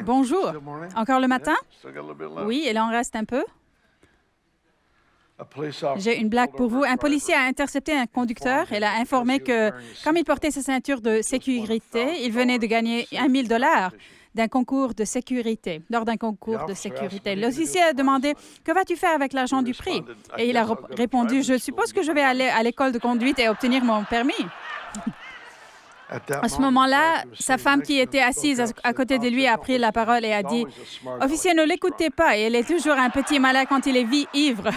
Bonjour. Encore le matin? Oui, il en reste un peu. J'ai une blague pour vous. Un policier a intercepté un conducteur et l'a informé que, comme il portait sa ceinture de sécurité, il venait de gagner $1 000 d'un concours de sécurité, lors d'un concours de sécurité. L'officier a demandé « Que vas-tu faire avec l'argent du prix ?» Et il a répondu « Je suppose que je vais aller à l'école de conduite et obtenir mon permis. » À ce moment-là, sa femme qui était assise à côté de lui a pris la parole et a dit « Officier, ne l'écoutez pas, il est toujours un petit malin quand il est ivre. »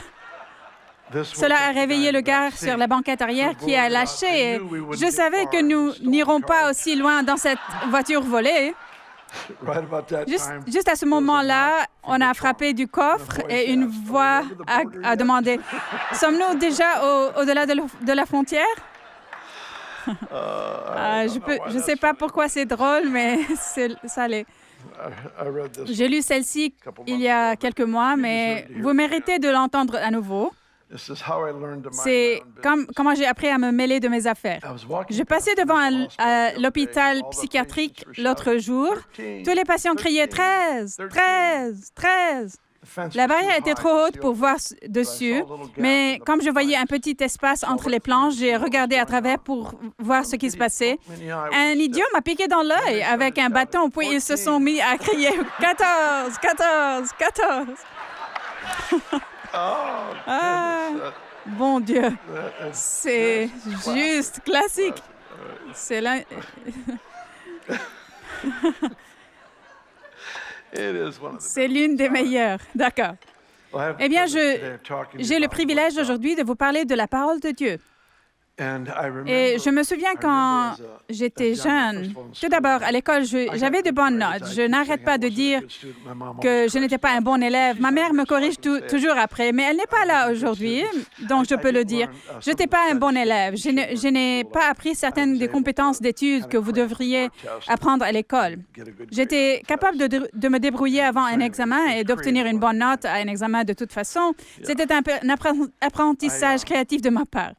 Cela a réveillé le gars sur la banquette arrière qui a lâché. Je savais que nous n'irons pas aussi loin dans cette voiture volée. Juste à ce moment-là, on a frappé du coffre et une voix a demandé « Sommes-nous déjà au-delà de la frontière? » Je ne sais pas pourquoi c'est drôle, mais ça l'est. J'ai lu celle-ci il y a quelques mois, mais vous méritez de l'entendre à nouveau. C'est comment j'ai appris à me mêler de mes affaires. Je passais devant l'hôpital psychiatrique l'autre jour. Tous les patients criaient « 13, 13, 13 ». La barrière était trop haute pour voir dessus, mais comme je voyais un petit espace entre les planches, j'ai regardé à travers pour voir ce qui se passait. Un idiot m'a piqué dans l'œil avec un bâton, puis ils se sont mis à crier « 14, 14, 14 ». Bon Dieu, c'est juste classique. C'est là. C'est l'une des meilleures. D'accord. Eh bien, j'ai le privilège aujourd'hui de vous parler de la parole de Dieu. Et je me souviens quand j'étais jeune, tout d'abord, à l'école, j'avais de bonnes notes. Je n'arrête pas de dire que je n'étais pas un bon élève. Ma mère me corrige toujours après, mais elle n'est pas là aujourd'hui, donc je peux le dire. Je n'étais pas un bon élève. Je n'ai pas appris certaines des compétences d'études que vous devriez apprendre à l'école. J'étais capable de me débrouiller avant un examen et d'obtenir une bonne note à un examen de toute façon. C'était un apprentissage créatif de ma part.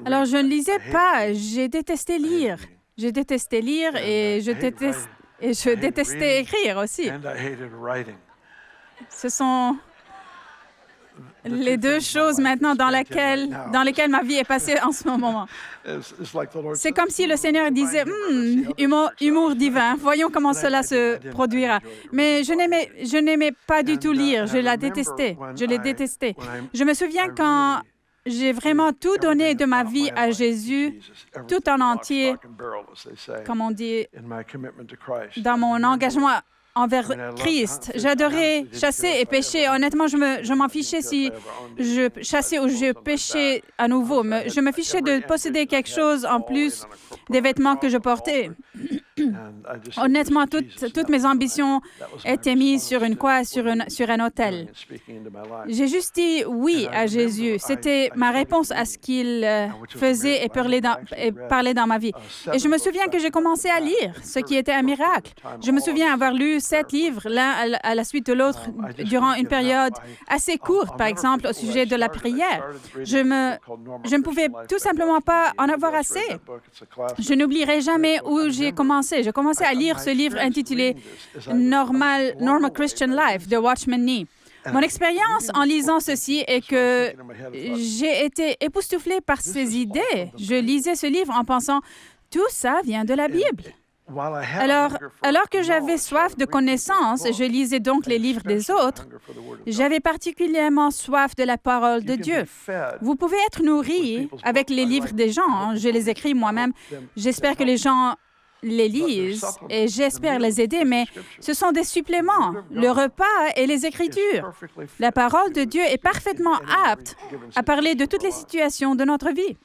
Alors, je ne lisais pas. J'ai détesté lire. J'ai détesté lire et je détestais écrire aussi. Ce sont les deux choses maintenant dans lesquelles ma vie est passée en ce moment. C'est comme si le Seigneur disait « humour divin, voyons comment cela se produira. » Mais je n'aimais pas du tout lire. Je l'ai détesté. Je me souviens quand j'ai vraiment tout donné de ma vie à Jésus, tout en entier, comme on dit, dans mon engagement envers Christ. J'adorais chasser et pêcher. Honnêtement, je m'en fichais si je chassais ou je pêchais à nouveau. Je me fichais de posséder quelque chose en plus des vêtements que je portais. Honnêtement, toutes mes ambitions étaient mises sur une croix, sur un autel. J'ai juste dit oui à Jésus. C'était ma réponse à ce qu'il faisait et parlait dans ma vie. Et je me souviens que j'ai commencé à lire, ce qui était un miracle. Je me souviens avoir lu 7 livres, l'un à la suite de l'autre, durant une période assez courte, par exemple, au sujet de la prière. Je ne pouvais tout simplement pas en avoir assez. Je n'oublierai jamais où j'ai commencé. J'ai commencé à lire ce livre intitulé Normal Christian Life de Watchman Nee. Mon expérience en lisant ceci est que j'ai été époustouflée par ces idées. Je lisais ce livre en pensant « Tout ça vient de la Bible ». Alors que j'avais soif de connaissances, je lisais donc les livres des autres, j'avais particulièrement soif de la parole de Dieu. Vous pouvez être nourri avec les livres des gens. Je les écris moi-même. J'espère que les gens les lisent et j'espère les aider, mais ce sont des suppléments, le repas et les Écritures. La parole de Dieu est parfaitement apte à parler de toutes les situations de notre vie.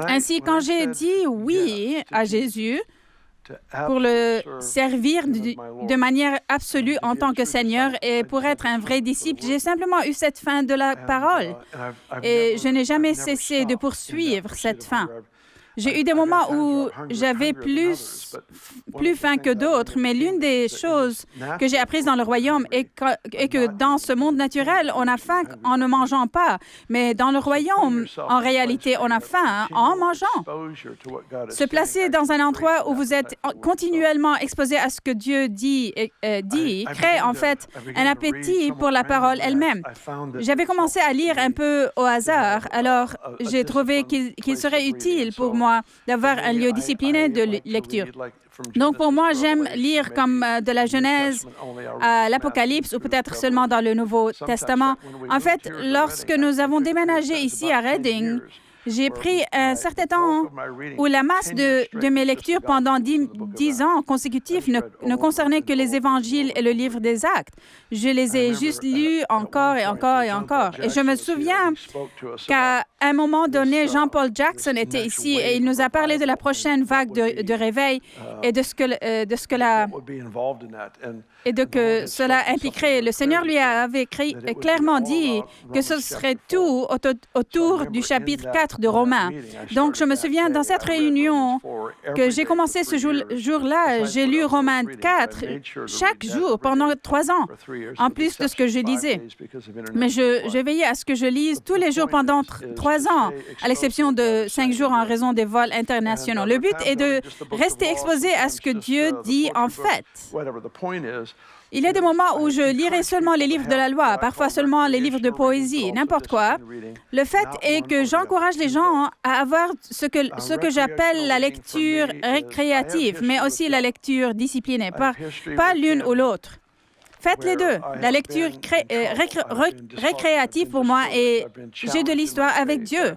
Ainsi, quand j'ai dit oui à Jésus pour le servir de manière absolue en tant que Seigneur et pour être un vrai disciple, j'ai simplement eu cette faim de la parole et je n'ai jamais cessé de poursuivre cette faim. J'ai eu des moments où j'avais plus faim que d'autres, mais l'une des choses que j'ai apprises dans le royaume est que dans ce monde naturel, on a faim en ne mangeant pas. Mais dans le royaume, en réalité, on a faim en mangeant. Se placer dans un endroit où vous êtes continuellement exposé à ce que Dieu dit crée en fait un appétit pour la parole elle-même. J'avais commencé à lire un peu au hasard, alors j'ai trouvé qu'il serait utile pour moi d'avoir un lieu discipliné de lecture. Donc, pour moi, j'aime lire comme de la Genèse à l'Apocalypse ou peut-être seulement dans le Nouveau Testament. En fait, lorsque nous avons déménagé ici à Reading, j'ai pris un certain temps où la masse de mes lectures pendant 10 ans consécutifs ne concernait que les évangiles et le livre des Actes. Je les ai juste lus encore et encore et encore. Et je me souviens qu'à un moment donné, Jean-Paul Jackson était ici et il nous a parlé de la prochaine vague de réveil et de ce que cela impliquerait. Le Seigneur lui avait clairement dit que ce serait tout autour du chapitre 4 de Romains. Donc, je me souviens, dans cette réunion que j'ai commencé ce jour-là, j'ai lu Romains 4 chaque jour pendant 3 ans, en plus de ce que je lisais. Mais je veillais à ce que je lise tous les jours pendant 3 ans, à l'exception de 5 jours en raison des vols internationaux. Le but est de rester exposé à ce que Dieu dit en fait. Il y a des moments où je lirai seulement les livres de la loi, parfois seulement les livres de poésie, n'importe quoi. Le fait est que j'encourage les gens à avoir ce que j'appelle la lecture récréative, mais aussi la lecture disciplinée, pas l'une ou l'autre. Faites les deux. La lecture récréative pour moi est j'ai de l'histoire avec Dieu.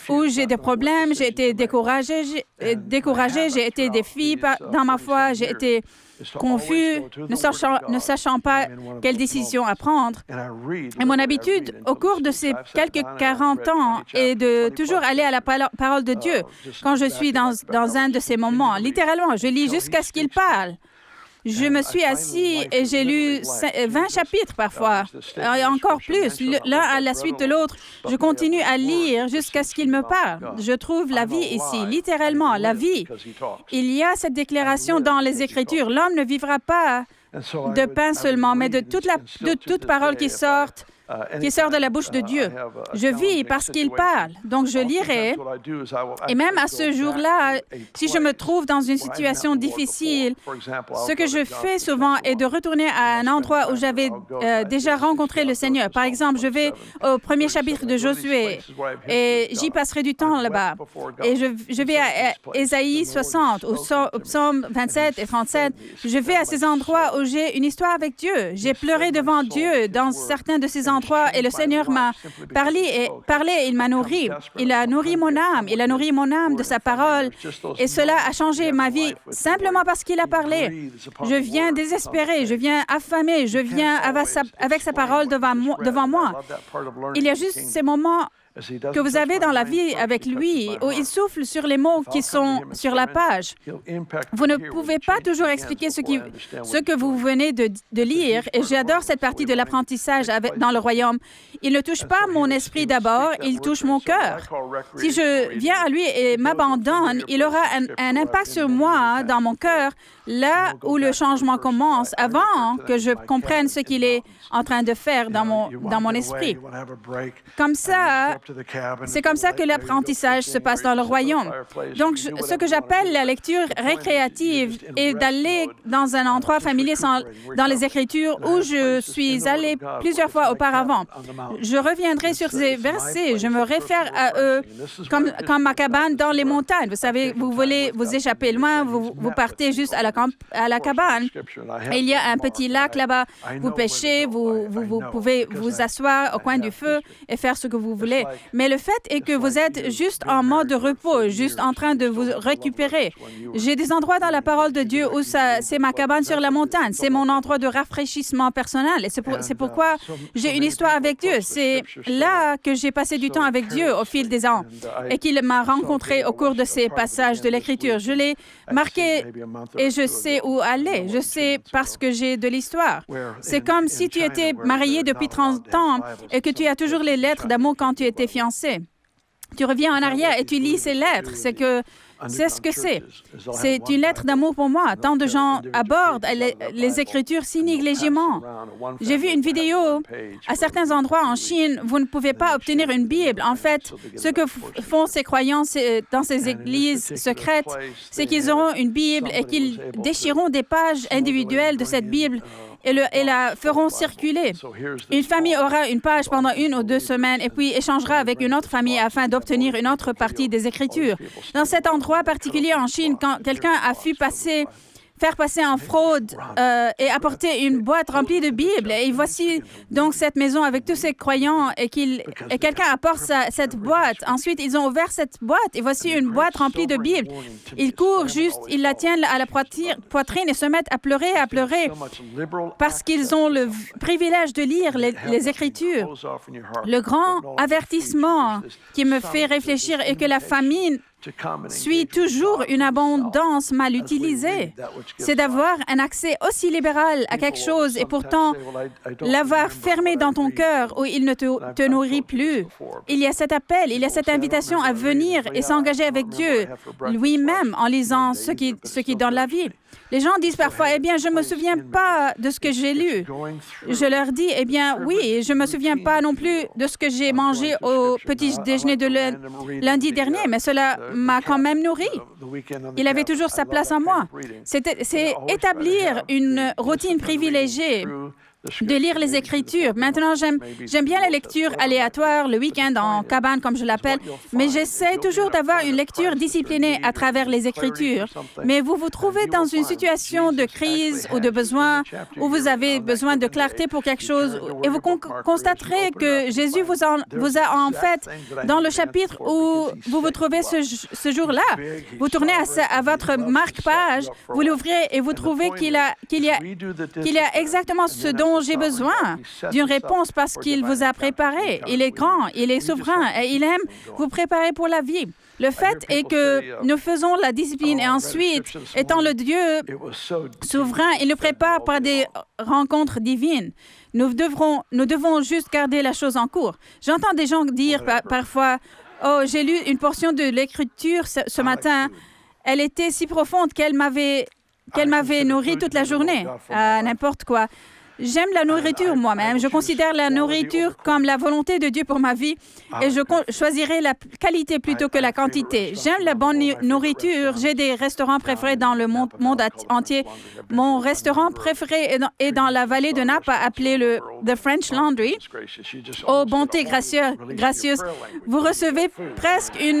Où j'ai des problèmes, j'ai été découragée, j'ai été défiée dans ma foi, j'ai été confus, ne sachant pas quelle décision à prendre. Et mon habitude, au cours de ces quelques 40 ans, est de toujours aller à la parole de Dieu quand je suis dans un de ces moments. Littéralement, je lis jusqu'à ce qu'il parle. Je me suis assis et j'ai lu 20 chapitres parfois, et encore plus, l'un à la suite de l'autre. Je continue à lire jusqu'à ce qu'il me parle. Je trouve la vie ici, littéralement, la vie. Il y a cette déclaration dans les Écritures. L'homme ne vivra pas de pain seulement, mais de toute parole qui sort de la bouche de Dieu. Je vis parce qu'il parle, donc je lirai. Et même à ce jour-là, si je me trouve dans une situation difficile, ce que je fais souvent est de retourner à un endroit où j'avais déjà rencontré le Seigneur. Par exemple, je vais au premier chapitre de Josué et j'y passerai du temps là-bas. Et je vais à Ésaïe 60, au Psaume 27 et 37. Je vais à ces endroits où j'ai une histoire avec Dieu. J'ai pleuré devant Dieu dans certains de ces endroits et le Seigneur m'a parlé et il m'a nourri. Il a nourri mon âme. Il a nourri mon âme de sa parole. Et cela a changé ma vie simplement parce qu'il a parlé. Je viens désespéré, je viens affamé, je viens avec sa parole devant moi. Il y a juste ces moments que vous avez dans la vie avec lui, où il souffle sur les mots qui sont sur la page. Vous ne pouvez pas toujours expliquer ce que vous venez de lire, et j'adore cette partie de l'apprentissage dans le royaume. Il ne touche pas mon esprit d'abord, il touche mon cœur. Si je viens à lui et m'abandonne, il aura un impact sur moi, dans mon cœur, là où le changement commence, avant que je comprenne ce qu'il est en train de faire dans mon esprit. Comme ça, c'est comme ça que l'apprentissage se passe dans le royaume. Donc, ce que j'appelle la lecture récréative est d'aller dans un endroit familier dans les Écritures où je suis allé plusieurs fois auparavant. Je reviendrai sur ces versets. Je me réfère à eux comme ma cabane dans les montagnes. Vous savez, vous voulez vous échapper loin, vous partez juste à la cabane. Et il y a un petit lac là-bas. Vous pêchez, vous pouvez vous asseoir au coin du feu et faire ce que vous voulez. Mais le fait est que vous êtes juste en mode de repos, juste en train de vous récupérer. J'ai des endroits dans la parole de Dieu où c'est ma cabane sur la montagne. C'est mon endroit de rafraîchissement personnel. Et c'est pourquoi j'ai une histoire avec Dieu. C'est là que j'ai passé du temps avec Dieu au fil des ans et qu'il m'a rencontré au cours de ces passages de l'Écriture. Je l'ai marqué et je sais où aller. Je sais parce que j'ai de l'histoire. C'est comme si tu étais marié depuis 30 ans et que tu as toujours les lettres d'amour quand tu étais fiancé. tu reviens en arrière et tu lis ces lettres. C'est ce que c'est. C'est une lettre d'amour pour moi. Tant de gens abordent les Écritures si négligemment. J'ai vu une vidéo. À certains endroits en Chine, vous ne pouvez pas obtenir une Bible. En fait, ce que font ces croyants dans ces églises secrètes, c'est qu'ils auront une Bible et qu'ils déchireront des pages individuelles de cette Bible et la feront circuler. Une famille aura une page pendant 1 ou 2 semaines et puis échangera avec une autre famille afin d'obtenir une autre partie des Écritures. Dans cet endroit particulier en Chine, quand quelqu'un a faire passer en fraude et apporter une boîte remplie de Bibles. Et voici donc cette maison avec tous ces croyants et quelqu'un apporte cette boîte. Ensuite, ils ont ouvert cette boîte et voici une boîte remplie de Bibles. Ils courent juste, ils la tiennent à la poitrine et se mettent à pleurer parce qu'ils ont le privilège de lire les Écritures. Le grand avertissement qui me fait réfléchir est que la famine suit toujours une abondance mal utilisée. C'est d'avoir un accès aussi libéral à quelque chose et pourtant l'avoir fermé dans ton cœur où il ne te nourrit plus. Il y a cet appel, il y a cette invitation à venir et s'engager avec Dieu lui-même en lisant ce qui donne la vie. Les gens disent parfois, « Eh bien, je ne me souviens pas de ce que j'ai lu. » Je leur dis, « Eh bien, oui, je ne me souviens pas non plus de ce que j'ai mangé au petit déjeuner de lundi dernier, mais cela m'a quand même nourri. Il avait toujours sa place en moi. » C'est établir une routine privilégiée de lire les Écritures. Maintenant, j'aime bien la lecture aléatoire, le week-end en cabane, comme je l'appelle, mais j'essaie toujours d'avoir une lecture disciplinée à travers les Écritures. Mais vous vous trouvez dans une situation de crise ou de besoin, où vous avez besoin de clarté pour quelque chose, et vous constaterez que Jésus vous a en fait, dans le chapitre où vous vous trouvez ce jour-là, vous tournez à votre marque-page, vous l'ouvrez et vous trouvez qu'il y a exactement ce dont j'ai besoin d'une réponse parce qu'il vous a préparé. Il est grand, il est souverain et il aime vous préparer pour la vie. Le fait est que nous faisons la discipline et ensuite, étant le Dieu souverain, il nous prépare par des rencontres divines. Nous devons juste garder la chose en cours. J'entends des gens dire parfois, « Oh, j'ai lu une portion de l'Écriture ce matin. Elle était si profonde qu'elle m'avait nourri toute la journée. » N'importe quoi. J'aime la nourriture moi-même. Je considère la nourriture comme la volonté de Dieu pour ma vie et je choisirai la qualité plutôt que la quantité. J'aime la bonne nourriture. J'ai des restaurants préférés dans le monde entier. Mon restaurant préféré est dans la vallée de Napa, appelé le The French Laundry. Oh, bonté gracieuse, vous recevez presque une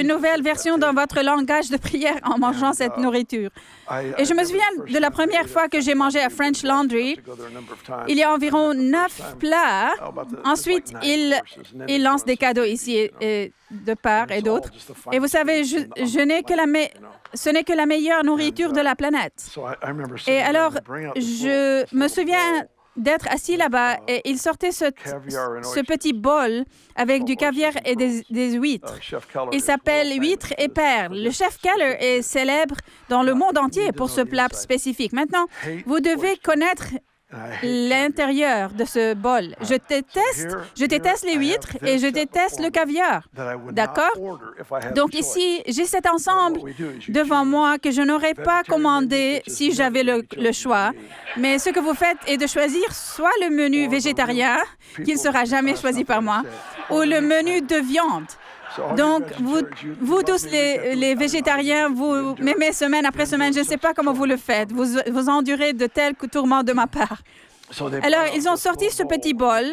nouvelle version dans votre langage de prière en mangeant cette nourriture. Et je me souviens de la première fois que j'ai mangé à French Laundry. Il y a environ 9 plats. Ensuite, ils lancent des cadeaux ici de part et d'autre. Et vous savez, ce n'est que la meilleure nourriture de la planète. Et alors, je me souviens d'être assis là-bas et il sortait ce petit bol avec du caviar et des huîtres. Il s'appelle huîtres et perles. Le chef Keller est célèbre dans le monde entier pour ce plat spécifique. Maintenant, vous devez connaître l'intérieur de ce bol. Je déteste les huîtres et je déteste le caviar. D'accord? Donc ici, j'ai cet ensemble devant moi que je n'aurais pas commandé si j'avais le choix. Mais ce que vous faites est de choisir soit le menu végétarien, qui ne sera jamais choisi par moi, ou le menu de viande. Donc, vous tous les végétariens, vous m'aimez semaine après semaine, je ne sais pas comment vous le faites. Vous endurez de tels tourments de ma part. Alors, ils ont sorti ce petit bol.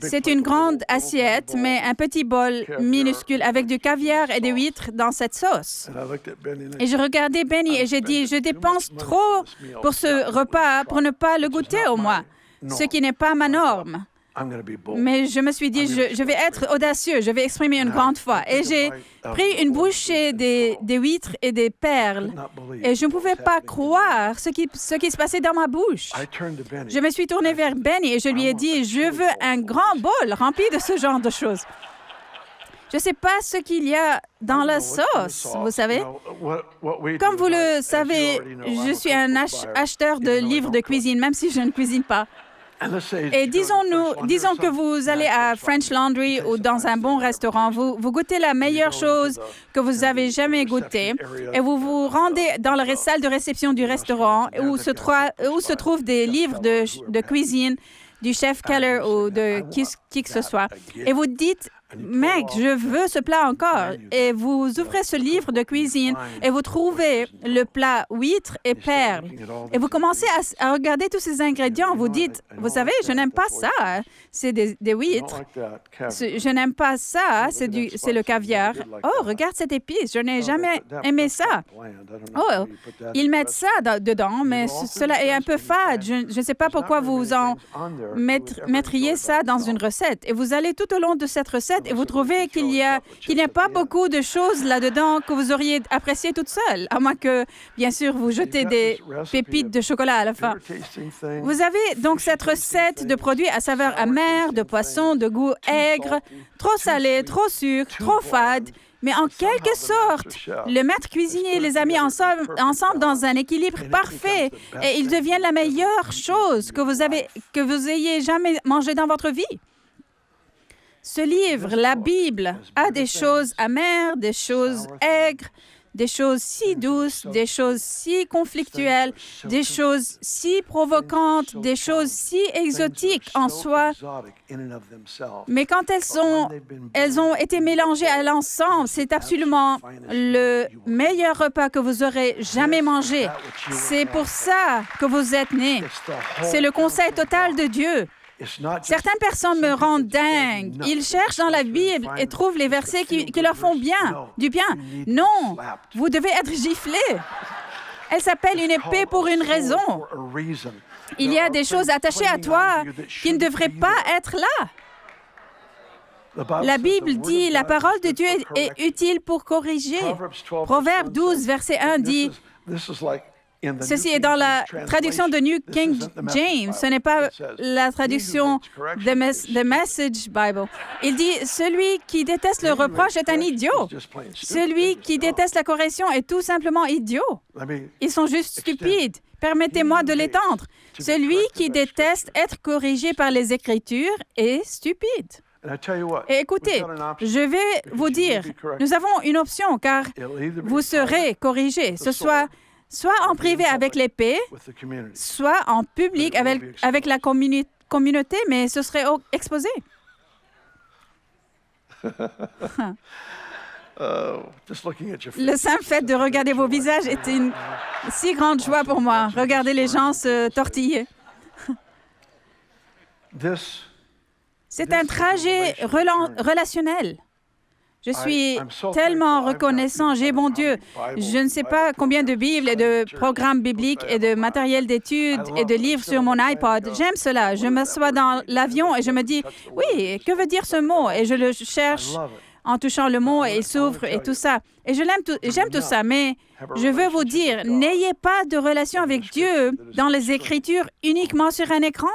C'est une grande assiette, mais un petit bol minuscule avec du caviar et des huîtres dans cette sauce. Et je regardais Benny et j'ai dit, je dépense trop pour ce repas pour ne pas le goûter au moins, ce qui n'est pas ma norme. Mais je me suis dit, je vais être audacieux, je vais exprimer une grande foi. Et j'ai pris une bouchée des huîtres et des perles. Et je ne pouvais pas croire ce qui se passait dans ma bouche. Je me suis tournée vers Benny et je lui ai dit, je veux un grand bol rempli de ce genre de choses. Je ne sais pas ce qu'il y a dans la sauce, vous savez. Comme vous le savez, je suis un acheteur de livres de cuisine, même si je ne cuisine pas. Et disons que vous allez à French Laundry ou dans un bon restaurant, vous goûtez la meilleure chose que vous avez jamais goûtée et vous vous rendez dans la salle de réception du restaurant où se trouvent des livres de cuisine du chef Keller ou de qui que ce soit. Et vous dites, mec, je veux ce plat encore. Et vous ouvrez ce livre de cuisine et vous trouvez le plat huîtres et perles. Et vous commencez à regarder tous ces ingrédients. Vous dites, vous savez, je n'aime pas ça. C'est des huîtres. Je n'aime pas ça. C'est le caviar. Oh, regarde cette épice. Je n'ai jamais aimé ça. Oh, ils mettent ça dedans, mais cela est un peu fade. Je ne sais pas pourquoi vous en mettriez ça dans une recette. Et vous allez tout au long de cette recette et vous trouvez qu'il n'y a pas beaucoup de choses là-dedans que vous auriez appréciées toutes seules, à moins que, bien sûr, vous jetez des pépites de chocolat à la fin. Vous avez donc cette recette de produits à saveur amère, de poisson, de goût aigre, trop salé, trop sucre, trop fade. Mais en quelque sorte, le maître cuisinier les a mis ensemble dans un équilibre parfait et ils deviennent la meilleure chose que vous ayez jamais mangé dans votre vie. Ce livre, la Bible, a des choses amères, des choses aigres, des choses si douces, des choses si conflictuelles, des choses si provocantes, des choses si exotiques en soi. Mais quand elles ont été mélangées à l'ensemble, c'est absolument le meilleur repas que vous aurez jamais mangé. C'est pour ça que vous êtes nés. C'est le conseil total de Dieu. Certaines personnes me rendent dingue. Ils cherchent dans la Bible et trouvent les versets qui leur font du bien. Non, vous devez être giflés. Elle s'appelle une épée pour une raison. Il y a des choses attachées à toi qui ne devraient pas être là. La Bible dit, la parole de Dieu est utile pour corriger. Proverbe 12, verset 1 dit, ceci est dans la traduction de New King James, ce n'est pas la traduction de Message Bible. Il dit, celui qui déteste le reproche est un idiot. Celui qui déteste la correction est tout simplement idiot. Ils sont juste stupides. Permettez-moi de l'étendre. Celui qui déteste être corrigé par les Écritures est stupide. Et écoutez, je vais vous dire, nous avons une option car vous serez corrigés, soit en privé avec l'épée, soit en public avec la communauté, mais ce serait exposé. Le simple fait de regarder vos visages est une si grande joie pour moi. Regardez les gens se tortiller. C'est un trajet relationnel. Je suis tellement reconnaissant, j'ai bon Dieu. Je ne sais pas combien de Bibles et de programmes bibliques et de matériel d'études et de livres sur mon iPod. J'aime cela. Je m'assois dans l'avion et je me dis, oui, que veut dire ce mot? Et je le cherche en touchant le mot et il s'ouvre et tout ça. Et j'aime tout ça, mais je veux vous dire, n'ayez pas de relation avec Dieu dans les Écritures uniquement sur un écran.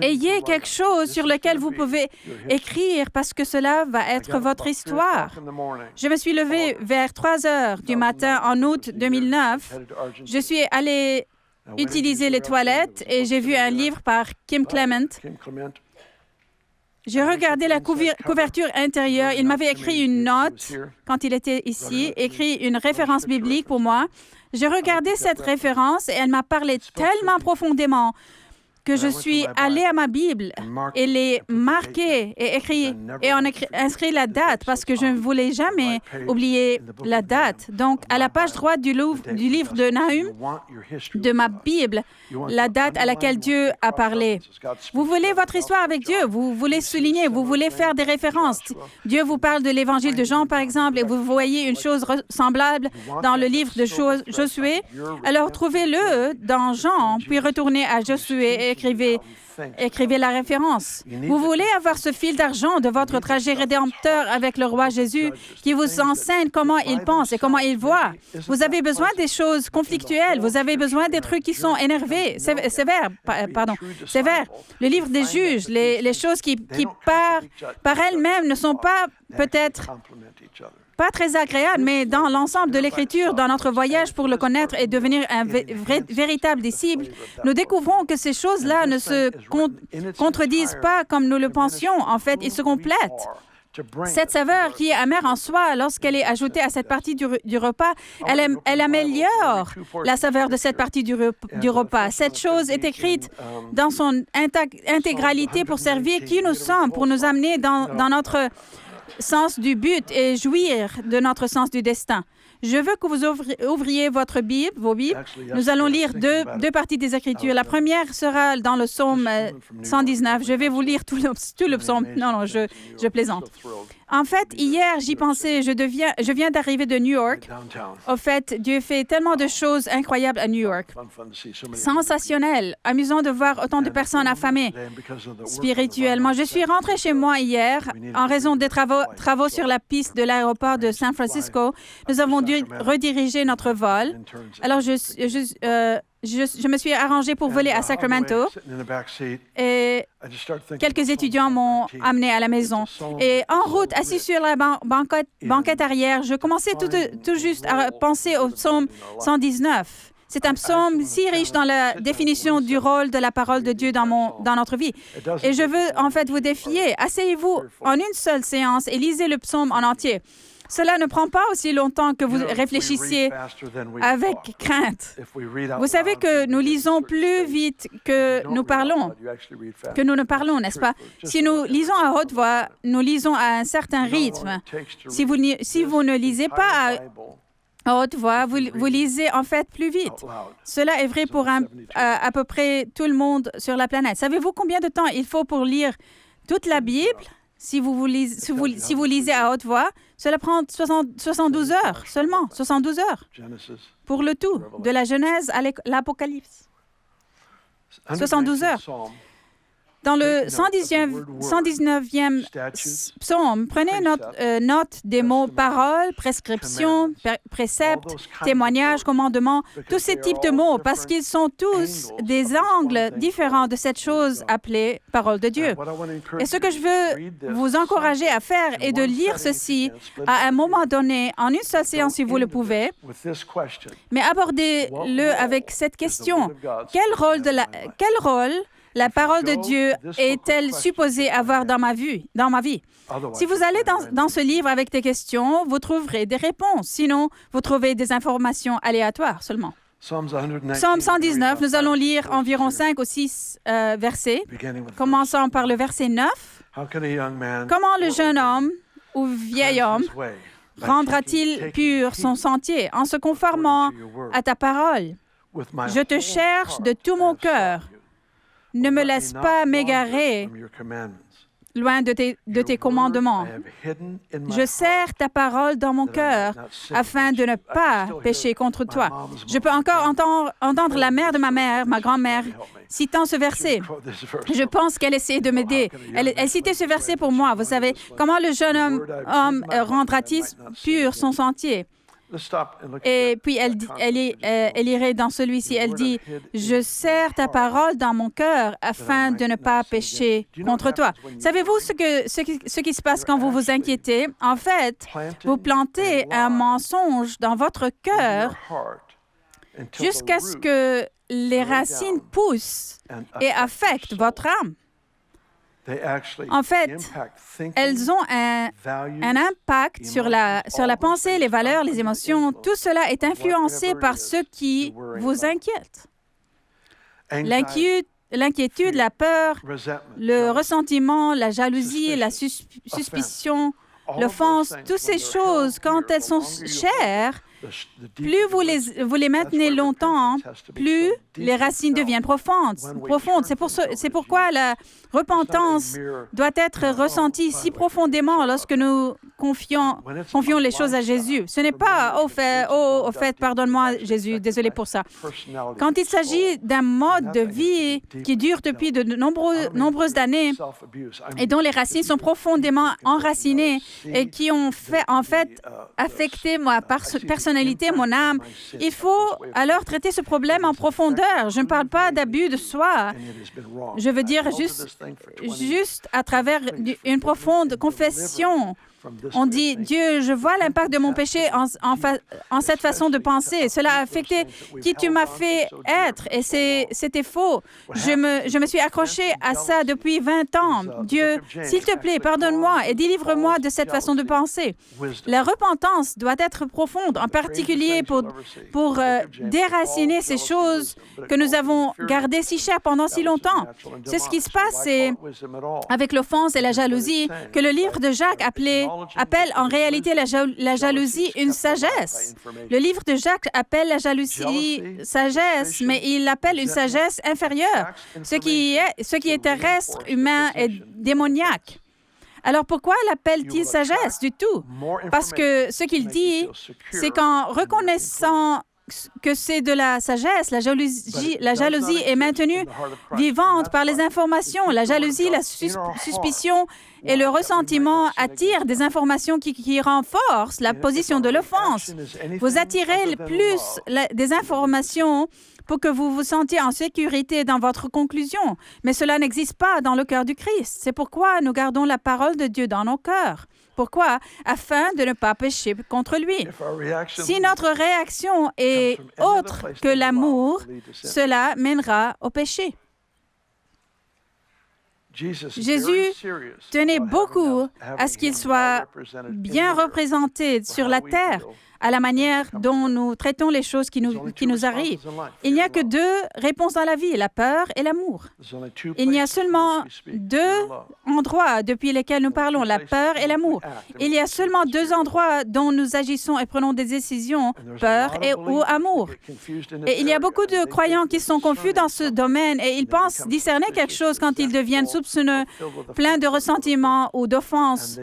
Ayez quelque chose sur lequel vous pouvez écrire parce que cela va être votre histoire. Je me suis levée vers 3 heures du matin en août 2009. Je suis allée utiliser les toilettes et j'ai vu un livre par Kim Clement. J'ai regardé la couverture intérieure. Il m'avait écrit une note quand il était ici, écrit une référence biblique pour moi. J'ai regardé cette référence et elle m'a parlé tellement profondément que je suis allée à ma Bible et l'ai marquée et inscrit la date parce que je ne voulais jamais oublier la date. Donc, à la page droite du livre de Nahum, de ma Bible, la date à laquelle Dieu a parlé. Vous voulez votre histoire avec Dieu, vous voulez souligner, vous voulez faire des références. Dieu vous parle de l'Évangile de Jean, par exemple, et vous voyez une chose semblable dans le livre de Josué. Alors, trouvez-le dans Jean, puis retournez à Josué et écrivez la référence. Vous voulez avoir ce fil d'argent de votre trajet rédempteur avec le roi Jésus qui vous enseigne comment il pense et comment il voit. Vous avez besoin des choses conflictuelles. Vous avez besoin des trucs qui sont énervés, sévères. Le livre des juges, les choses qui par elles-mêmes ne sont pas peut-être pas très agréable, mais dans l'ensemble de l'Écriture, dans notre voyage pour le connaître et devenir un véritable disciple, nous découvrons que ces choses-là ne se contredisent pas comme nous le pensions. En fait, ils se complètent. Cette saveur qui est amère en soi, lorsqu'elle est ajoutée à cette partie du repas, elle améliore la saveur de cette partie du repas. Cette chose est écrite dans son intégralité pour servir qui nous sommes, pour nous amener dans notre sens du but et jouir de notre sens du destin. Je veux que vous ouvriez vos Bibles. Nous allons lire deux parties des Écritures. La première sera dans le psaume 119. Je vais vous lire tout le psaume. Non, je plaisante. En fait, hier, j'y pensais. Je viens d'arriver de New York. Au fait, Dieu fait tellement de choses incroyables à New York. Sensationnel. Amusant de voir autant de personnes affamées spirituellement. Je suis rentrée chez moi hier en raison des travaux sur la piste de l'aéroport de San Francisco. Nous avons dû rediriger notre vol. Alors, je me suis arrangée pour voler à Sacramento et quelques étudiants m'ont amené à la maison. Et en route, assis sur la banquette arrière, je commençais tout juste à penser au psaume 119. C'est un psaume si riche dans la définition du rôle de la parole de Dieu dans notre vie. Et je veux en fait vous défier. Asseyez-vous en une seule séance et lisez le psaume en entier. Cela ne prend pas aussi longtemps que vous réfléchissiez avec crainte. Vous savez que nous lisons plus vite que nous ne parlons, n'est-ce pas? Si nous lisons à haute voix, nous lisons à un certain rythme. Si vous ne lisez pas à haute voix, vous lisez en fait plus vite. Cela est vrai pour à peu près tout le monde sur la planète. Savez-vous combien de temps il faut pour lire toute la Bible? Si vous lisez à haute voix, cela prend 72 heures seulement, 72 heures pour le tout, de la Genèse à l'Apocalypse. 72 heures. Dans le 119e psaume, prenez note des mots paroles, prescriptions, préceptes, témoignages, commandements, tous ces types de mots, parce qu'ils sont tous des angles différents de cette chose appelée parole de Dieu. Et ce que je veux vous encourager à faire est de lire ceci à un moment donné, en une seule séance si vous le pouvez, mais abordez-le avec cette question. Quel rôle la parole de Dieu est-elle supposée avoir dans ma vie? Si vous allez dans ce livre avec des questions, vous trouverez des réponses. Sinon, vous trouvez des informations aléatoires seulement. Psaume 119, nous allons lire environ 5 ou 6 versets. Commençons par le verset 9. Comment le jeune homme ou vieil homme rendra-t-il pur son sentier en se conformant à ta parole? Je te cherche de tout mon cœur. Ne me laisse pas m'égarer loin de tes commandements. Je serre ta parole dans mon cœur afin de ne pas pécher contre toi. Je peux encore entendre la mère de ma mère, ma grand-mère, citant ce verset. Je pense qu'elle essayait de m'aider. Elle citait ce verset pour moi. Vous savez, comment le jeune homme rendra-t-il pur son sentier? Et puis, elle irait dans celui-ci. Elle dit, « Je serre ta parole dans mon cœur afin de ne pas pécher contre toi. » Savez-vous ce qui se passe quand vous vous inquiétez? En fait, vous plantez un mensonge dans votre cœur jusqu'à ce que les racines poussent et affectent votre âme. En fait, elles ont un impact sur la pensée, les valeurs, les émotions. Tout cela est influencé par ce qui vous inquiète. L'inquiétude, la peur, le ressentiment, la jalousie, la suspicion, l'offense, toutes ces choses, quand elles sont chères, plus vous les maintenez longtemps, plus les racines deviennent profondes. C'est pourquoi la repentance doit être ressentie si profondément lorsque nous confions les choses à Jésus. Ce n'est pas « au fait, pardonne-moi, Jésus, désolé pour ça ». Quand il s'agit d'un mode de vie qui dure depuis de nombreuses années et dont les racines sont profondément enracinées et qui ont affecté ma personnalité, mon âme, il faut alors traiter ce problème en profondeur. Je ne parle pas d'abus de soi. Je veux dire juste à travers une profonde confession On dit, Dieu, je vois l'impact de mon péché en cette façon de penser. Cela a affecté qui tu m'as fait être et c'était faux. Je me suis accroché à ça depuis 20 ans. Dieu, s'il te plaît, pardonne-moi et délivre-moi de cette façon de penser. La repentance doit être profonde, en particulier pour déraciner ces choses que nous avons gardées si chères pendant si longtemps. C'est ce qui se passe avec l'offense et la jalousie, que le livre de Jacques appelle en réalité la jalousie une sagesse. Le livre de Jacques appelle la jalousie sagesse, mais il l'appelle une sagesse inférieure, ce qui est terrestre, humain et démoniaque. Alors pourquoi l'appelle-t-il sagesse du tout? Parce que ce qu'il dit, c'est qu'en reconnaissant que c'est de la sagesse, la jalousie est maintenue vivante par les informations. La jalousie, la suspicion et le ressentiment attirent des informations qui renforcent la position de l'offense. Vous attirez plus des informations pour que vous vous sentiez en sécurité dans votre conclusion. Mais cela n'existe pas dans le cœur du Christ. C'est pourquoi nous gardons la parole de Dieu dans nos cœurs. Pourquoi? Afin de ne pas pécher contre lui. Si notre réaction est autre que l'amour, cela mènera au péché. Jésus tenait beaucoup à ce qu'il soit bien représenté sur la terre, à la manière dont nous traitons les choses qui nous arrivent. Il n'y a que deux réponses dans la vie, la peur et l'amour. Il y a seulement deux endroits depuis lesquels nous parlons, la peur et l'amour. Il y a seulement deux endroits dont nous agissons et prenons des décisions, peur ou amour. Et il y a beaucoup de croyants qui sont confus dans ce domaine et ils pensent discerner quelque chose quand ils deviennent soupçonneux, pleins de ressentiment ou d'offense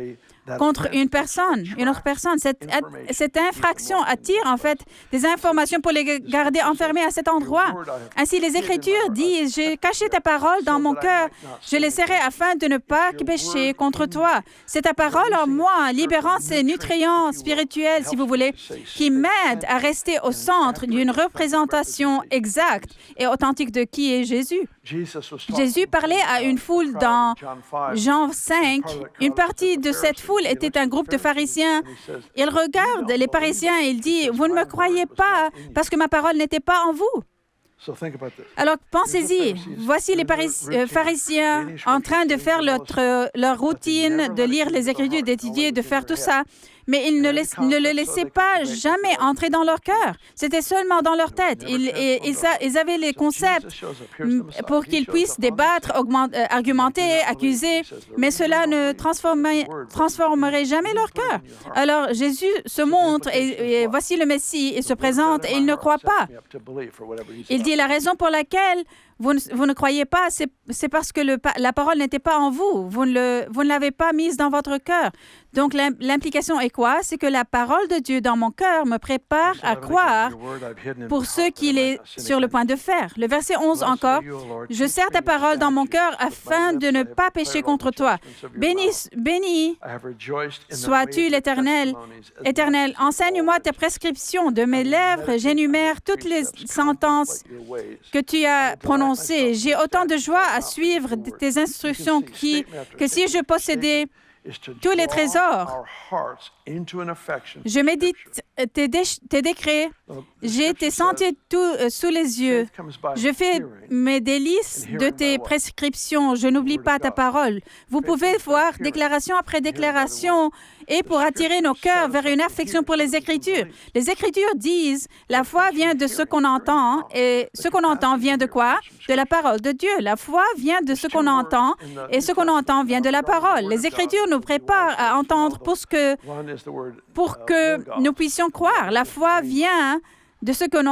contre une autre personne. Cette infraction attire en fait des informations pour les garder enfermés à cet endroit. Ainsi, les Écritures disent, « J'ai caché ta parole dans mon cœur, je les serrai afin de ne pas pécher contre toi. » C'est ta parole en moi, libérant ces nutriments spirituels, si vous voulez, qui m'aident à rester au centre d'une représentation exacte et authentique de qui est Jésus. Jésus parlait à une foule dans Jean 5. Une partie de cette foule était un groupe de pharisiens. Il regarde les pharisiens et il dit, « Vous ne me croyez pas parce que ma parole n'était pas en vous. » Alors, pensez-y. Voici les pharisiens en train de faire leur routine, de lire les Écritures, d'étudier, de faire tout ça. Mais ils ne le laissaient pas jamais entrer dans leur cœur. C'était seulement dans leur tête. Ils avaient les concepts pour qu'ils puissent débattre, argumenter, accuser, mais cela ne transformerait jamais leur cœur. Alors Jésus se montre et voici le Messie, il se présente et ils ne croient pas. Il dit, la raison pour laquelle vous ne croyez pas, c'est parce que la parole n'était pas en vous. Vous ne l'avez pas mise dans votre cœur. Donc, l'implication est quoi? C'est que la parole de Dieu dans mon cœur me prépare à croire pour ce qu'il est sur le point de faire. Le verset 11 encore, « Je serre ta parole dans mon cœur afin de ne pas pécher contre toi. Béni sois-tu l'Éternel. Éternel, enseigne-moi tes prescriptions. De mes lèvres, j'énumère toutes les sentences que tu as prononcées. J'ai autant de joie à suivre tes instructions que si je possédais tous les trésors. Je médite tes décrets. J'ai tes sentiers sous les yeux. Je fais mes délices de tes prescriptions. Je n'oublie pas ta parole. » Vous pouvez voir déclaration après déclaration et pour attirer nos cœurs vers une affection pour les Écritures. Les Écritures disent, la foi vient de ce qu'on entend et ce qu'on entend vient de quoi? De la parole de Dieu. La foi vient de ce qu'on entend et ce qu'on entend vient de la parole. Les Écritures nous préparent à entendre pour que nous puissions croire. La foi vient de ce qu'on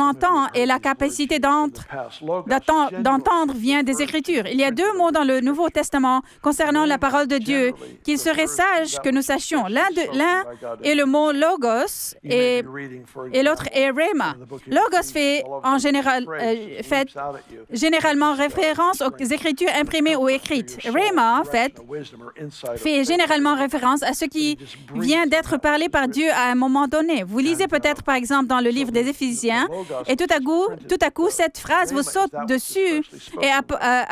entend et la capacité d'entendre vient des Écritures. Il y a deux mots dans le Nouveau Testament concernant la parole de Dieu qu'il serait sage que nous sachions. L'un est le mot « logos » et l'autre est « rhéma ». Logos fait généralement référence aux Écritures imprimées ou écrites. Rhéma, en fait, fait généralement référence à ce qui vient d'être parlé par Dieu à un moment donné. Vous lisez peut-être, par exemple, dans le livre livre des Éphésiens, et tout à coup, cette phrase vous saute dessus et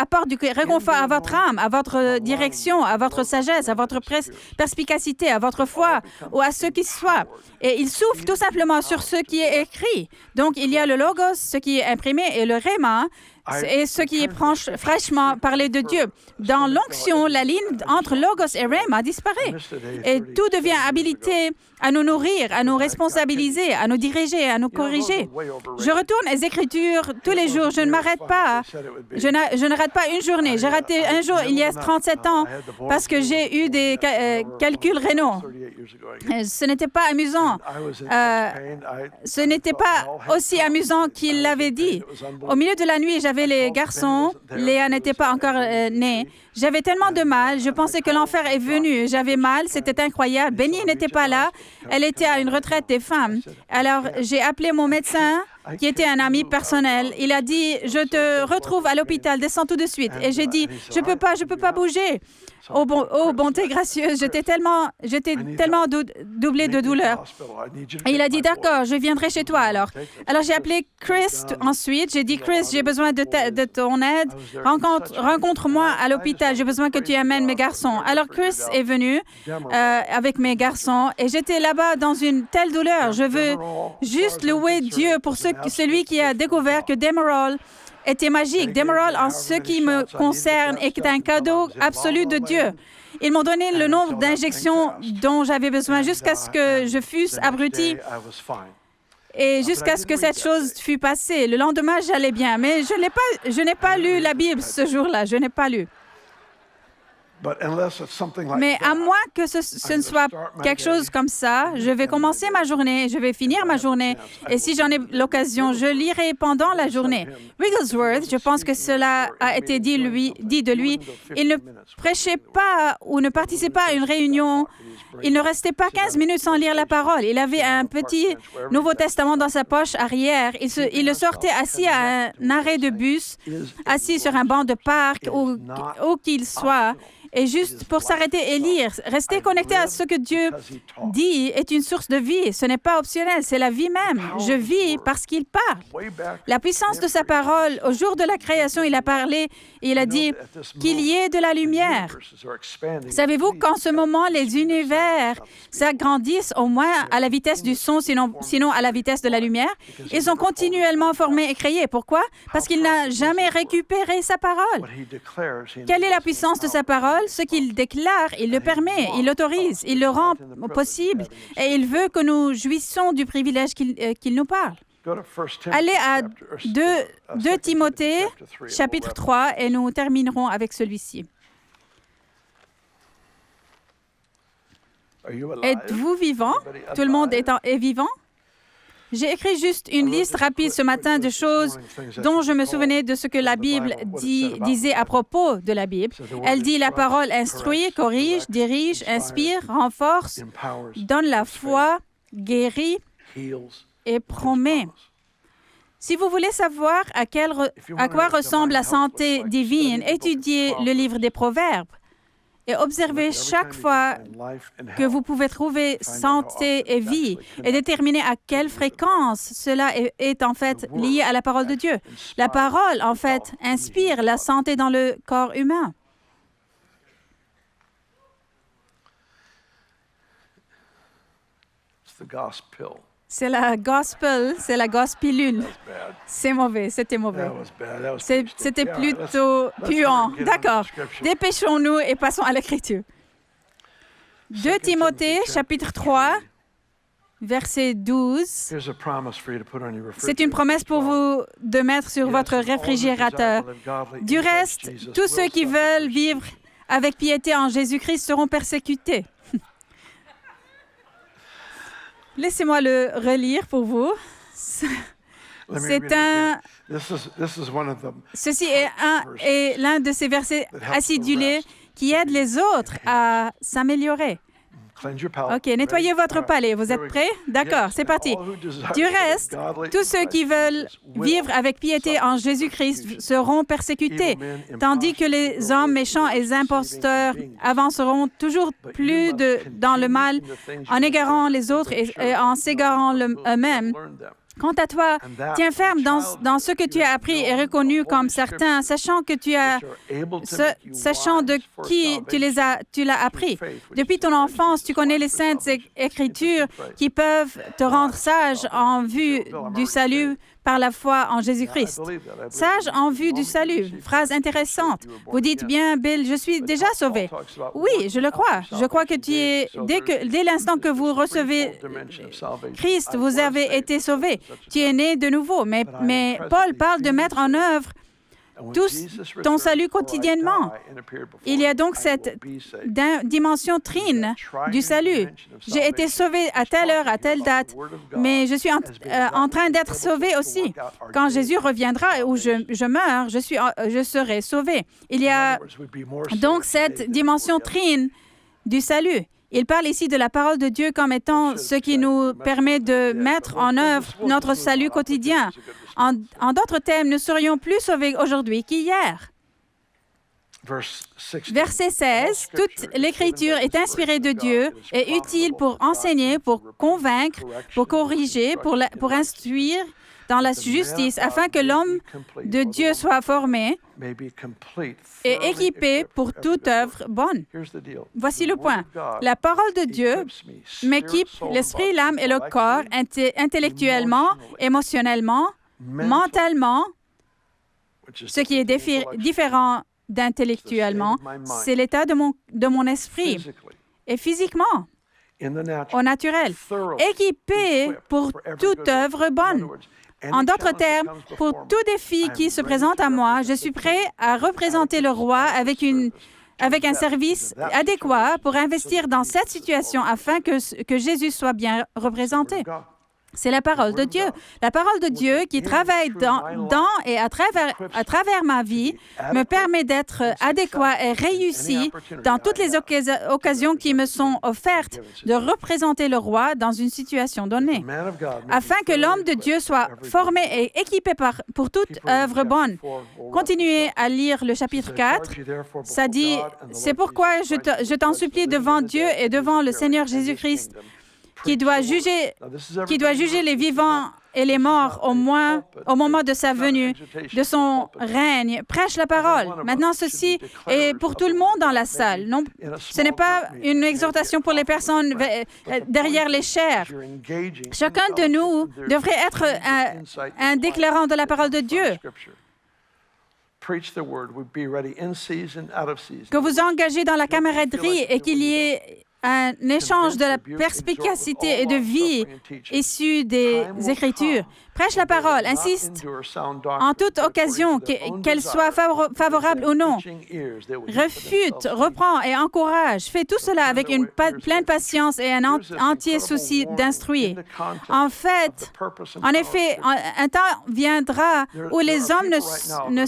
apporte du réconfort à votre âme, à votre direction, à votre sagesse, à votre perspicacité, à votre foi ou à ce qui soit. Et il souffle tout simplement sur ce qui est écrit. Donc, il y a le logos, ce qui est imprimé, et le rhéma, et ce qui est fraîchement parlé de Dieu. Dans l'onction, la ligne entre logos et rhéma disparaît. Et tout devient habilité à nous nourrir, à nous responsabiliser, à nous diriger, à nous corriger. Je retourne aux Écritures tous les jours. Je ne m'arrête pas. Je ne rate pas une journée. J'ai raté un jour il y a 37 ans parce que j'ai eu des calculs rénaux. Ce n'était pas amusant. Ce n'était pas aussi amusant qu'il l'avait dit. Au milieu de la nuit, j'avais les garçons. Léa n'était pas encore née. J'avais tellement de mal. Je pensais que l'enfer est venu. J'avais mal. C'était incroyable. Benny n'était pas là. Elle était à une retraite des femmes. Alors, j'ai appelé mon médecin, qui était un ami personnel. Il a dit, « Je te retrouve à l'hôpital. Descends tout de suite. » Et j'ai dit, « Je peux pas bouger. » Oh, bonté gracieuse, j'étais tellement doublée de douleur. Et il a dit, d'accord, je viendrai chez toi alors. Alors, j'ai appelé Chris ensuite. J'ai dit, Chris, j'ai besoin de ton aide. Rencontre-moi à l'hôpital. J'ai besoin que tu amènes mes garçons. Alors, Chris est venu avec mes garçons et j'étais là-bas dans une telle douleur. Je veux juste louer Dieu pour celui qui a découvert que Demerol était magique. Demerol, en ce qui me concerne, est un cadeau absolu de Dieu. Ils m'ont donné le nombre d'injections dont j'avais besoin jusqu'à ce que je fusse abruti et jusqu'à ce que cette chose fût passée. Le lendemain, j'allais bien, mais je n'ai pas lu la Bible ce jour-là. Je n'ai pas lu. Mais à moins que ce ne soit quelque chose comme ça, je vais commencer ma journée, je vais finir ma journée, et si j'en ai l'occasion, je lirai pendant la journée. Wigglesworth, je pense que cela a été dit de lui, il ne prêchait pas ou ne participait pas à une réunion, il ne restait pas 15 minutes sans lire la parole. Il avait un petit Nouveau Testament dans sa poche arrière. Il le sortait assis à un arrêt de bus, assis sur un banc de parc, où qu'il soit. Et juste pour s'arrêter et lire, rester connecté à ce que Dieu dit est une source de vie. Ce n'est pas optionnel, c'est la vie même. Je vis parce qu'il parle. La puissance de sa parole, au jour de la création, il a parlé et il a dit qu'il y ait de la lumière. Savez-vous qu'en ce moment, les univers s'agrandissent au moins à la vitesse du son, sinon à la vitesse de la lumière? Ils sont continuellement formés et créés. Pourquoi? Parce qu'il n'a jamais récupéré sa parole. Quelle est la puissance de sa parole? Ce qu'il déclare, il le permet, il l'autorise, il le rend possible et il veut que nous jouissions du privilège qu'il nous parle. Allez à 2 Timothée, chapitre 3, et nous terminerons avec celui-ci. Êtes-vous vivant? Tout le monde est vivant? J'ai écrit juste une liste rapide ce matin de choses dont je me souvenais de ce que la Bible disait à propos de la Bible. Elle dit la parole instruit, corrige, dirige, inspire, renforce, donne la foi, guérit et promet. Si vous voulez savoir à quoi ressemble la santé divine, étudiez le livre des Proverbes. Et observez chaque fois que vous pouvez trouver santé et vie et déterminer à quelle fréquence cela est en fait lié à la parole de Dieu. La parole, en fait, inspire la santé dans le corps humain. C'est la gospelule. C'est mauvais, c'était mauvais. C'était plutôt puant. D'accord. Dépêchons-nous et passons à l'Écriture. 2 Timothée, chapitre 3, verset 12. C'est une promesse pour vous de mettre sur votre réfrigérateur. Du reste, tous ceux qui veulent vivre avec piété en Jésus-Christ seront persécutés. Laissez-moi le relire pour vous. Ceci est l'un de ces versets acidulés qui aident les autres à s'améliorer. OK, nettoyez votre palais. Vous êtes prêts? D'accord, c'est parti. Du reste, tous ceux qui veulent vivre avec piété en Jésus-Christ seront persécutés, tandis que les hommes méchants et les imposteurs avanceront toujours plus dans le mal en égarant les autres et en s'égarant eux-mêmes. Quant à toi, tiens ferme dans ce que tu as appris et reconnu comme certain, sachant de qui tu l'as appris. Depuis ton enfance, tu connais les saintes Écritures qui peuvent te rendre sage en vue du salut par la foi en Jésus-Christ. Sage en vue du salut. Phrase intéressante. Vous dites bien, Bill, je suis déjà sauvé. Oui, je le crois. Je crois que dès l'instant que vous recevez Christ, vous avez été sauvé. Tu es né de nouveau. Mais Paul parle de mettre en œuvre ton salut quotidiennement. Il y a donc cette dimension trine du salut. J'ai été sauvé à telle heure, à telle date, mais je suis en train d'être sauvé aussi. Quand Jésus reviendra ou je meurs, je serai sauvé. Il y a donc cette dimension trine du salut. Il parle ici de la parole de Dieu comme étant ce qui nous permet de mettre en œuvre notre salut quotidien. En d'autres termes, nous serions plus sauvés aujourd'hui qu'hier. Verset 16, « Toute l'Écriture est inspirée de Dieu et utile pour enseigner, pour convaincre, pour corriger, pour instruire dans la justice, afin que l'homme de Dieu soit formé et équipé pour toute œuvre bonne. » Voici le point. La parole de Dieu m'équipe l'esprit, l'âme et le corps intellectuellement, émotionnellement, mentalement, ce qui est différent d'intellectuellement, c'est l'état de mon esprit, et physiquement, au naturel, équipé pour toute œuvre bonne. En d'autres termes, pour tout défi qui se présente à moi, je suis prêt à représenter le roi avec un service adéquat pour investir dans cette situation afin que Jésus soit bien représenté. C'est la parole de Dieu. La parole de Dieu qui travaille dans et à travers ma vie me permet d'être adéquat et réussi dans toutes les occasions qui me sont offertes de représenter le roi dans une situation donnée, afin que l'homme de Dieu soit formé et équipé pour toute œuvre bonne. Continuez à lire le chapitre 4. Ça dit, « C'est pourquoi je t'en supplie devant Dieu et devant le Seigneur Jésus-Christ, qui doit juger les vivants et les morts au moment de sa venue, de son règne. Prêche la parole. » Maintenant, ceci est pour tout le monde dans la salle. Non, ce n'est pas une exhortation pour les personnes derrière les chairs. Chacun de nous devrait être un déclarant de la parole de Dieu. Que vous engagez dans la camaraderie et qu'il y ait un échange de la perspicacité et de vie issue des Écritures. Prêche la parole, insiste en toute occasion, qu'elle soit favorable ou non. Refute, reprend et encourage. Fais tout cela avec une pleine patience et un entier souci d'instruire. En effet, un temps viendra où les hommes ne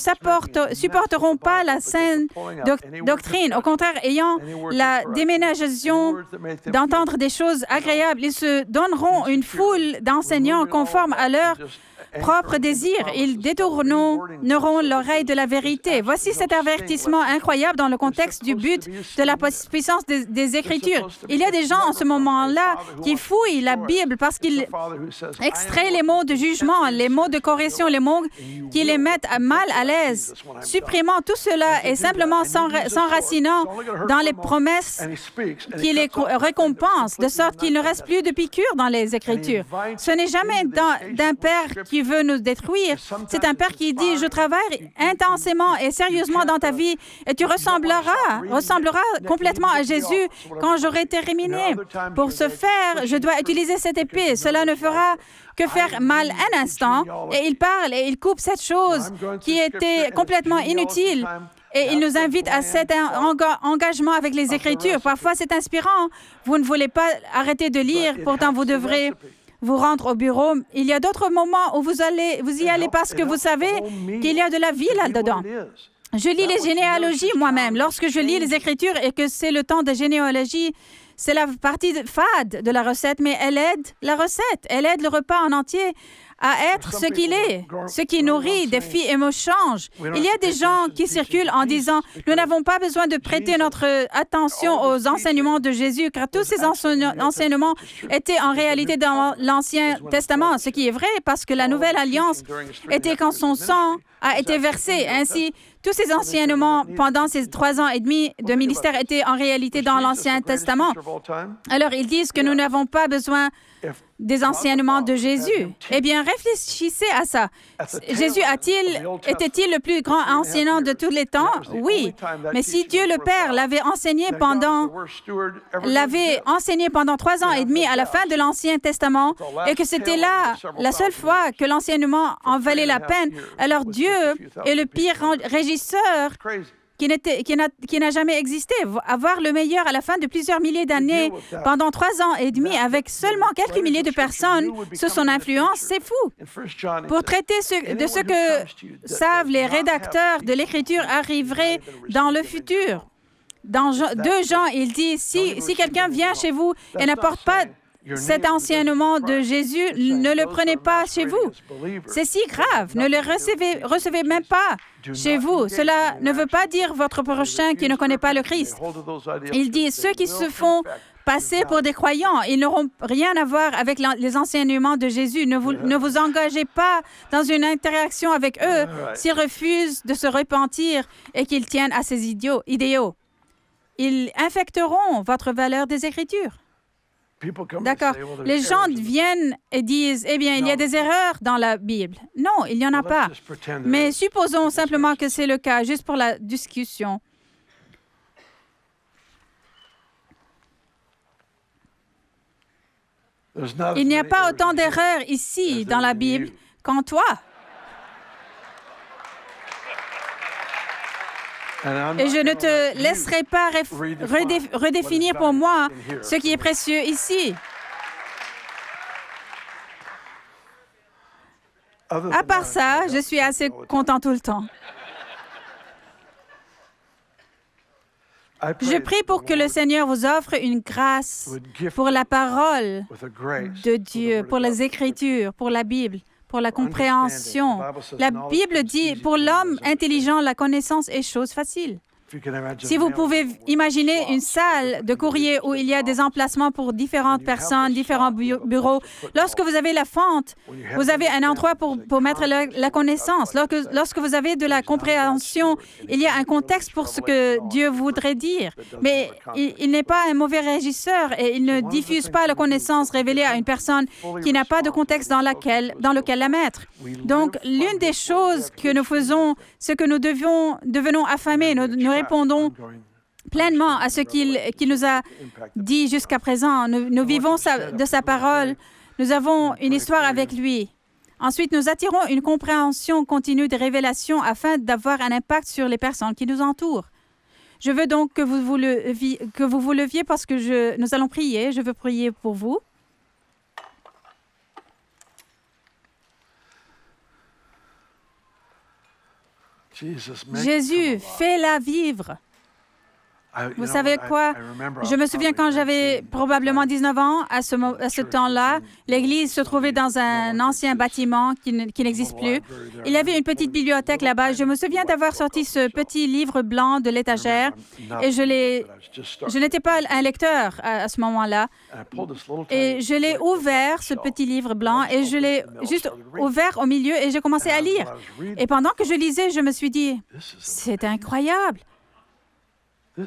supporteront pas la saine doctrine. Au contraire, ayant la déménagation d'entendre des choses agréables, ils se donneront une foule d'enseignants conformes à leur propre désir. Ils détourneront l'oreille de la vérité. Voici cet avertissement incroyable dans le contexte du but de la puissance des Écritures. Il y a des gens en ce moment-là qui fouillent la Bible parce qu'ils extraient les mots de jugement, les mots de correction, les mots qui les mettent mal à l'aise, supprimant tout cela et simplement s'enracinant dans les promesses qui les récompensent, de sorte qu'il ne reste plus de piqûres dans les Écritures. Ce n'est jamais d'un père qui veut nous détruire. C'est un père qui dit, « Je travaille intensément et sérieusement dans ta vie et tu ressembleras complètement à Jésus quand j'aurai terminé. Pour ce faire, je dois utiliser cette épée. Cela ne fera que faire mal un instant. » Et il parle et il coupe cette chose qui était complètement inutile. Et il nous invite à cet engagement avec les Écritures. Parfois, c'est inspirant. Vous ne voulez pas arrêter de lire, pourtant vous devrez vous rendre au bureau. Il y a d'autres moments où vous y allez parce que vous savez qu'il y a de la vie là-dedans. Je lis les généalogies moi-même. Lorsque je lis les Écritures et que c'est le temps de généalogie, c'est la partie fade de la recette, mais elle aide la recette. Elle aide le repas en entier à être ce qu'il est, ce qui nourrit, défie et me change. Il y a des gens qui circulent en disant « Nous n'avons pas besoin de prêter notre attention aux enseignements de Jésus, car tous ces enseignements étaient en réalité dans l'Ancien Testament, ce qui est vrai parce que la Nouvelle Alliance était quand son sang a été versé. Ainsi, tous ces enseignements pendant ces 3 ans et demi de ministère étaient en réalité dans l'Ancien Testament. Alors, ils disent que nous n'avons pas besoin des enseignements de Jésus. Eh bien, réfléchissez à ça. Jésus était-il le plus grand enseignant de tous les temps? Oui. Mais si Dieu le Père l'avait enseigné pendant 3 ans et demi à la fin de l'Ancien Testament et que c'était là la seule fois que l'enseignement en valait la peine, alors Dieu est le pire régisseur qui n'a jamais existé. Avoir le meilleur à la fin de plusieurs milliers d'années, pendant 3 ans et demi, avec seulement quelques milliers de personnes sous son influence, c'est fou. Pour traiter de ce que savent les rédacteurs de l'Écriture arriverait dans le futur. Dans 2 Jean, il dit, si quelqu'un vient chez vous et n'apporte pas cet enseignement de Jésus, ne le prenez pas chez vous. C'est si grave. Ne le recevez même pas chez vous. Cela ne veut pas dire votre prochain qui ne connaît pas le Christ. Il dit, ceux qui se font passer pour des croyants, ils n'auront rien à voir avec les enseignements de Jésus. Ne vous engagez pas dans une interaction avec eux s'ils refusent de se repentir et qu'ils tiennent à ces idéaux. Ils infecteront votre valeur des Écritures. D'accord. Les gens viennent et disent, eh bien, il y a des erreurs dans la Bible. Non, il n'y en a pas. Mais supposons simplement que c'est le cas, juste pour la discussion. Il n'y a pas autant d'erreurs ici dans la Bible qu'en toi. Et je ne te laisserai pas redéfinir pour moi ce qui est précieux ici. À part ça, je suis assez content tout le temps. Je prie pour que le Seigneur vous offre une grâce pour la parole de Dieu, pour les Écritures, pour la Bible, pour la compréhension. La Bible dit, pour l'homme intelligent, la connaissance est chose facile. Si vous pouvez imaginer une salle de courrier où il y a des emplacements pour différentes personnes, différents bureaux, lorsque vous avez la fente, vous avez un endroit pour mettre la connaissance. Lorsque vous avez de la compréhension, il y a un contexte pour ce que Dieu voudrait dire. Mais il n'est pas un mauvais régisseur et il ne diffuse pas la connaissance révélée à une personne qui n'a pas de contexte dans lequel la mettre. Donc, l'une des choses que nous faisons, c'est que nous devenons affamés. Nous répondons pleinement à ce qu'il nous a dit jusqu'à présent. Nous vivons de sa parole. Nous avons une histoire avec lui. Ensuite, nous attirons une compréhension continue des révélations afin d'avoir un impact sur les personnes qui nous entourent. Je veux donc que vous vous leviez parce que nous allons prier. Je veux prier pour vous. Jésus, fais-la vivre. Vous savez quoi? Je me souviens quand j'avais probablement 19 ans, à ce temps-là, l'Église se trouvait dans un ancien bâtiment qui n'existe plus. Il y avait une petite bibliothèque là-bas. Je me souviens d'avoir sorti ce petit livre blanc de l'étagère et je n'étais pas un lecteur à ce moment-là. Et je l'ai ouvert, ce petit livre blanc, et je l'ai juste ouvert au milieu et j'ai commencé à lire. Et pendant que je lisais, je me suis dit, c'est incroyable.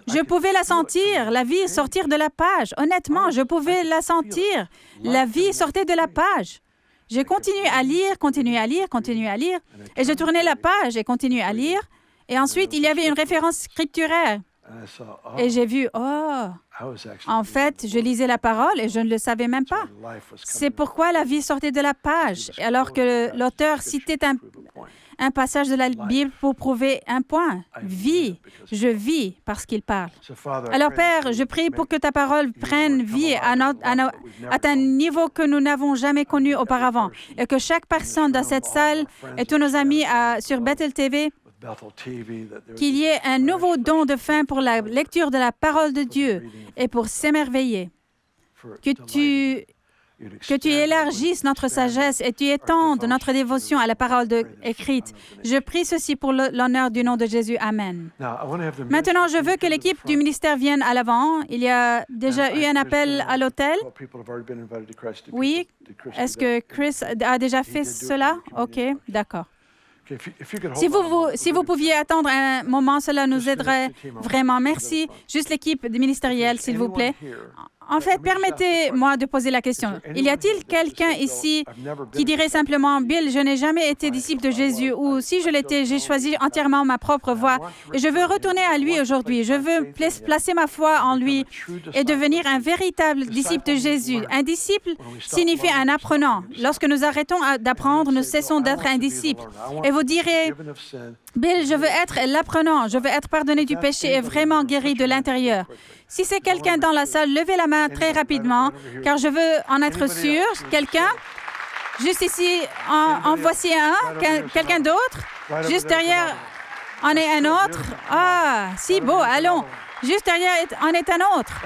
Je pouvais la sentir, la vie sortir de la page. Honnêtement, je pouvais la sentir. La vie sortait de la page. J'ai continué à lire, continué à lire, continué à lire. Et je tournais la page et continué à lire. Et ensuite, il y avait une référence scripturaire. Et j'ai vu, en fait, je lisais la parole et je ne le savais même pas. C'est pourquoi la vie sortait de la page, alors que l'auteur citait un passage de la Bible pour prouver un point. Vie, je vis parce qu'il parle. Alors, Père, je prie pour que ta parole prenne vie à un niveau que nous n'avons jamais connu auparavant et que chaque personne dans cette salle et tous nos amis sur Bethel TV, qu'il y ait un nouveau don de faim pour la lecture de la parole de Dieu et pour s'émerveiller. Que tu que tu élargisses notre sagesse et tu étendes notre dévotion à la parole écrite. Je prie ceci pour l'honneur du nom de Jésus. Amen. Maintenant, je veux que l'équipe du ministère vienne à l'avant. Il y a déjà eu un appel à l'hôtel. Oui. Est-ce que Chris a déjà fait cela? OK, d'accord. Si vous pouviez attendre un moment, cela nous aiderait vraiment. Merci. Juste l'équipe ministérielle, s'il vous plaît. En fait, permettez-moi de poser la question. Y a-t-il quelqu'un ici qui dirait simplement, « Bill, je n'ai jamais été disciple de Jésus » ou « Si je l'étais, j'ai choisi entièrement ma propre voie et je veux retourner à lui aujourd'hui. Je veux placer ma foi en lui et devenir un véritable disciple de Jésus. » Un disciple signifie un apprenant. Lorsque nous arrêtons d'apprendre, nous cessons d'être un disciple. Et vous direz, « Bill, je veux être l'apprenant. Je veux être pardonné du péché et vraiment guéri de l'intérieur. » Si c'est quelqu'un dans la salle, levez la main très rapidement, car je veux en être sûr. Quelqu'un? Juste ici, en voici un. Quelqu'un d'autre? Juste derrière, en est un autre. Ah, si beau, allons. Juste derrière, en est un autre.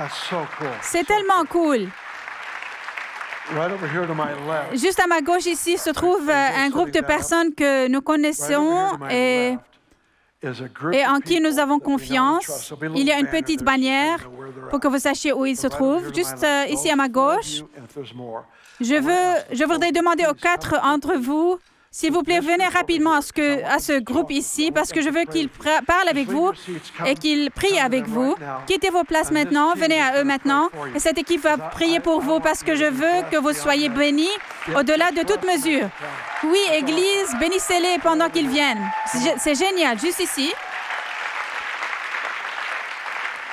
C'est tellement cool. Juste à ma gauche ici se trouve un groupe de personnes que nous connaissons et en qui nous avons confiance. Il y a une petite bannière pour que vous sachiez où il se trouve. Juste ici à ma gauche. Je voudrais demander aux 4 d'entre vous, s'il vous plaît, venez rapidement à ce groupe ici parce que je veux qu'ils parlent avec vous et qu'ils prient avec vous. Quittez vos places maintenant, venez à eux maintenant. Et cette équipe va prier pour vous parce que je veux que vous soyez bénis au-delà de toute mesure. Oui, Église, bénissez-les pendant qu'ils viennent. C'est génial, juste ici.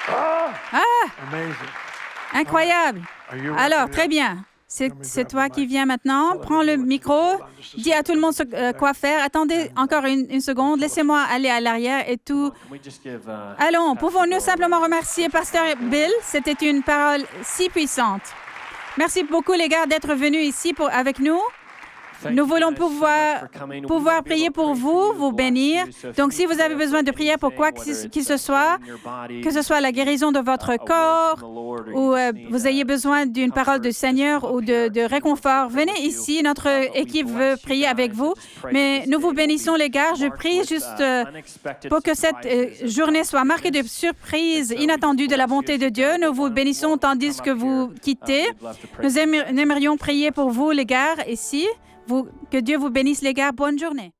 Ah! Incroyable. Alors, très bien. C'est toi qui viens maintenant. Prends le micro. Dis à tout le monde quoi faire. Attendez encore une seconde. Laissez-moi aller à l'arrière et tout. Allons, pouvons-nous simplement remercier Pasteur Bill? C'était une parole si puissante. Merci beaucoup, les gars, d'être venus ici avec nous. Nous voulons pouvoir prier pour vous, vous bénir. Donc, si vous avez besoin de prière pour quoi qu'il ce soit, que ce soit la guérison de votre corps ou vous ayez besoin d'une parole du Seigneur ou de réconfort, venez ici. Notre équipe veut prier avec vous. Mais nous vous bénissons, les gars. Je prie juste pour que cette journée soit marquée de surprises inattendues de la bonté de Dieu. Nous vous bénissons tandis que vous quittez. Nous aimerions prier pour vous, les gars, ici. Que Dieu vous bénisse, les gars. Bonne journée.